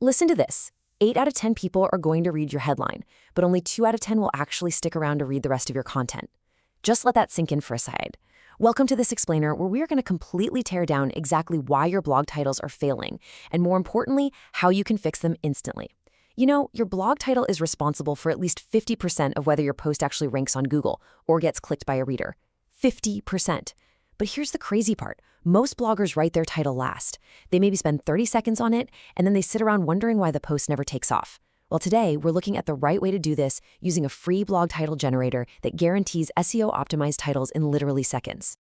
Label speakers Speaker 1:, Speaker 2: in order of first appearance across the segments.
Speaker 1: Listen to this. 8 out of 10 people are going to read your headline, but only 2 out of 10 will actually stick around to read the rest of your content. Just let that sink in for a second. Welcome to this explainer where we are going to completely tear down exactly why your blog titles are failing, and more importantly, how you can fix them instantly. You know, your blog title is responsible for at least 50% of whether your post actually ranks on Google or gets clicked by a reader. 50%. But here's the crazy part. Most bloggers write their title last. They maybe spend 30 seconds on it, and then they sit around wondering why the post never takes off. Well, today, we're looking at the right way to do this using a free blog title generator that guarantees SEO-optimized titles in literally seconds.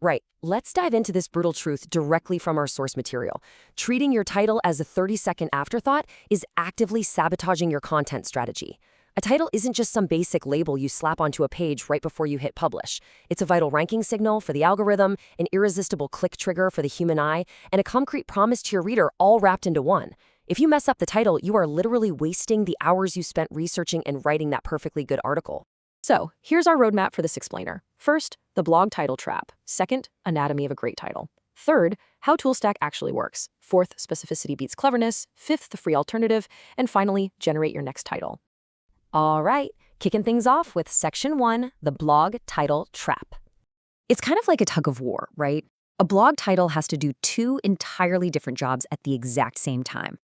Speaker 1: Right, let's dive into this brutal truth directly from our source material. Treating your title as a 30-second afterthought is actively sabotaging your content strategy. A title isn't just some basic label you slap onto a page right before you hit publish. It's a vital ranking signal for the algorithm, an irresistible click trigger for the human eye, and a concrete promise to your reader all wrapped into one. If you mess up the title, you are literally wasting the hours you spent researching and writing that perfectly good article. So, here's our roadmap for this explainer. First, the blog title trap. Second, anatomy of a great title. Third, how toolstack actually works. Fourth, specificity beats cleverness. Fifth, the free alternative. And finally, generate your next title. All right, kicking things off with Section 1, the blog title trap. It's kind of like a tug of war, right? A blog title has to do two entirely different jobs at the exact same time.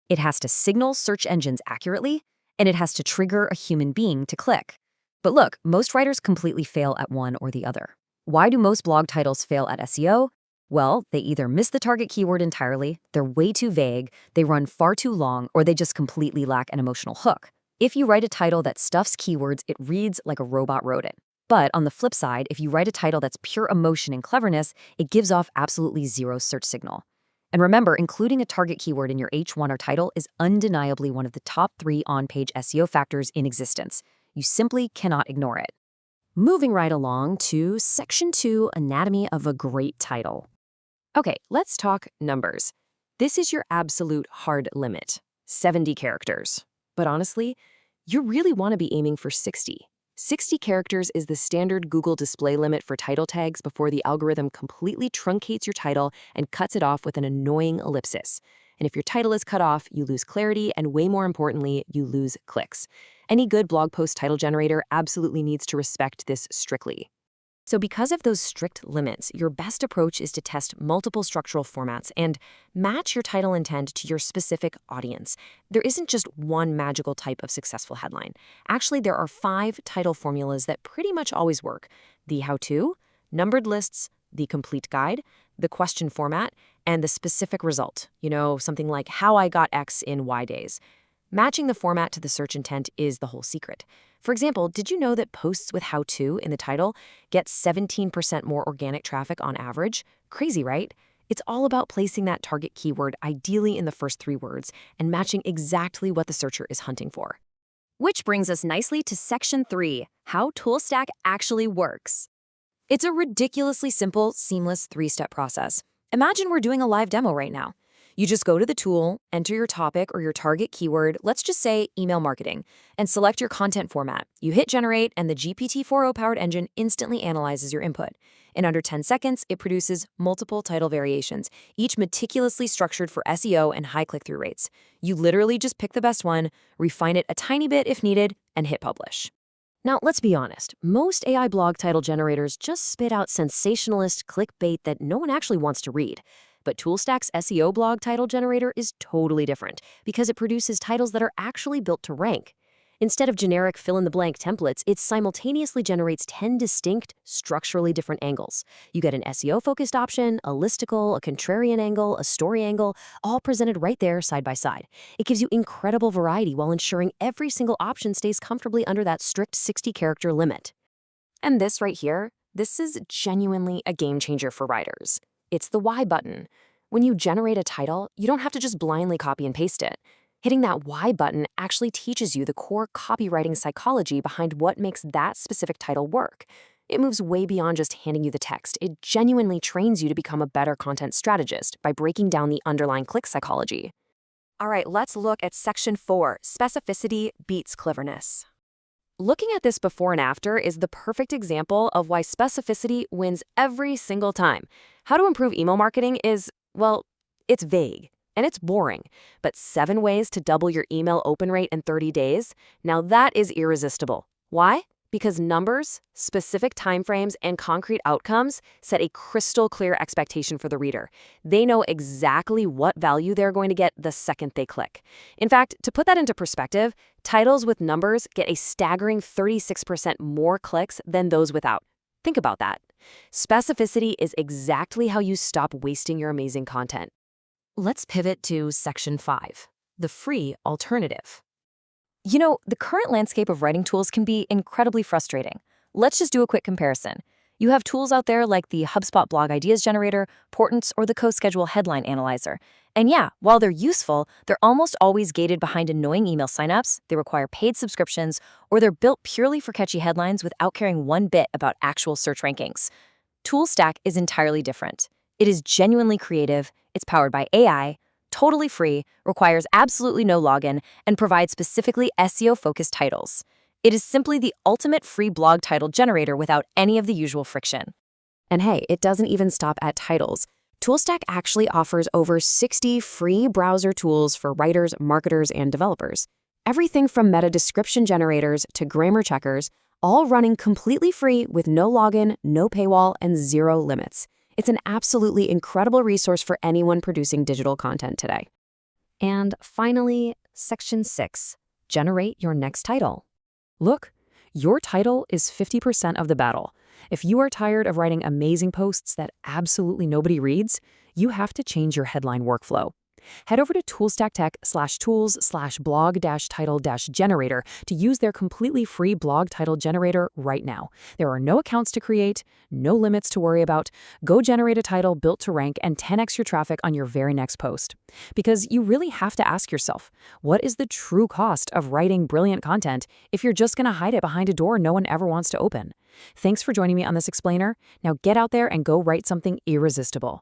Speaker 1: It has to signal search engines accurately, and it has to trigger a human being to click. But look, most writers completely fail at one or the other. Why do most blog titles fail at SEO? Well, they either miss the target keyword entirely, they're way too vague, they run far too long, or they just completely lack an emotional hook. If you write a title that stuffs keywords, it reads like a robot wrote it. But on the flip side, if you write a title that's pure emotion and cleverness, it gives off absolutely zero search signal. And remember, including a target keyword in your H1 or title is undeniably one of the top 3 on-page SEO factors in existence. You simply cannot ignore it. Moving right along to Section 2, Anatomy of a Great Title. Okay, let's talk numbers. This is your absolute hard limit, 70 characters. But honestly, you really want to be aiming for 60. 60 characters is the standard Google display limit for title tags before the algorithm completely truncates your title and cuts it off with an annoying ellipsis. And if your title is cut off, you lose clarity, and way more importantly, you lose clicks. Any good blog post title generator absolutely needs to respect this strictly. So because of those strict limits, your best approach is to test multiple structural formats and match your title intent to your specific audience. There isn't just one magical type of successful headline. Actually, there are 5 title formulas that pretty much always work: the how-to, numbered lists, the complete guide, the question format, and the specific result. You know, something like how I got X in Y days. Matching the format to the search intent is the whole secret. For example, did you know that posts with how-to in the title get 17% more organic traffic on average? Crazy, right? It's all about placing that target keyword ideally in the first 3 words and matching exactly what the searcher is hunting for. Which brings us nicely to Section 3, how toolstack actually works. It's a ridiculously simple, seamless 3-step process. Imagine we're doing a live demo right now. You just go to the tool, enter your topic or your target keyword, let's just say email marketing, and select your content format. You hit generate, and the GPT-4o-powered engine instantly analyzes your input. In under 10 seconds, it produces multiple title variations, each meticulously structured for SEO and high click-through rates. You literally just pick the best one, refine it a tiny bit if needed, and hit publish. Now, let's be honest. Most AI blog title generators just spit out sensationalist clickbait that no one actually wants to read. But Toolstack's SEO blog title generator is totally different because it produces titles that are actually built to rank. Instead of generic fill-in-the-blank templates, it simultaneously generates 10 distinct, structurally different angles. You get an SEO-focused option, a listicle, a contrarian angle, a story angle, all presented right there side by side. It gives you incredible variety while ensuring every single option stays comfortably under that strict 60-character limit. And this right here, this is genuinely a game changer for writers. It's the why button. When you generate a title, you don't have to just blindly copy and paste it. Hitting that why button actually teaches you the core copywriting psychology behind what makes that specific title work. It moves way beyond just handing you the text. It genuinely trains you to become a better content strategist by breaking down the underlying click psychology. All right, let's look at Section 4, Specificity beats cleverness. Looking at this before and after is the perfect example of why specificity wins every single time. How to improve email marketing is, well, it's vague. And it's boring, but 7 ways to double your email open rate in 30 days? Now that is irresistible. Why? Because numbers, specific timeframes, and concrete outcomes set a crystal clear expectation for the reader. They know exactly what value they're going to get the second they click. In fact, to put that into perspective, titles with numbers get a staggering 36% more clicks than those without. Think about that. Specificity is exactly how you stop wasting your amazing content. Let's pivot to Section 5, the free alternative. You know, the current landscape of writing tools can be incredibly frustrating. Let's just do a quick comparison. You have tools out there like the HubSpot Blog Ideas Generator, Portents, or the CoSchedule Headline Analyzer. And yeah, while they're useful, they're almost always gated behind annoying email signups, they require paid subscriptions, or they're built purely for catchy headlines without caring one bit about actual search rankings. Toolstack is entirely different. It is genuinely creative, it's powered by AI, totally free, requires absolutely no login, and provides specifically SEO-focused titles. It is simply the ultimate free blog title generator without any of the usual friction. And hey, it doesn't even stop at titles. Toolstack actually offers over 60 free browser tools for writers, marketers, and developers. Everything from meta description generators to grammar checkers, all running completely free with no login, no paywall, and zero limits. It's an absolutely incredible resource for anyone producing digital content today. And finally, Section 6, generate your next title. Look, your title is 50% of the battle. If you are tired of writing amazing posts that absolutely nobody reads, you have to change your headline workflow. Head over to toolstack.tech/tools/blog-title-generator to use their completely free blog title generator right now. There are no accounts to create, no limits to worry about. Go generate a title built to rank and 10x your traffic on your very next post. Because you really have to ask yourself, what is the true cost of writing brilliant content if you're just going to hide it behind a door no one ever wants to open? Thanks for joining me on this explainer. Now get out there and go write something irresistible.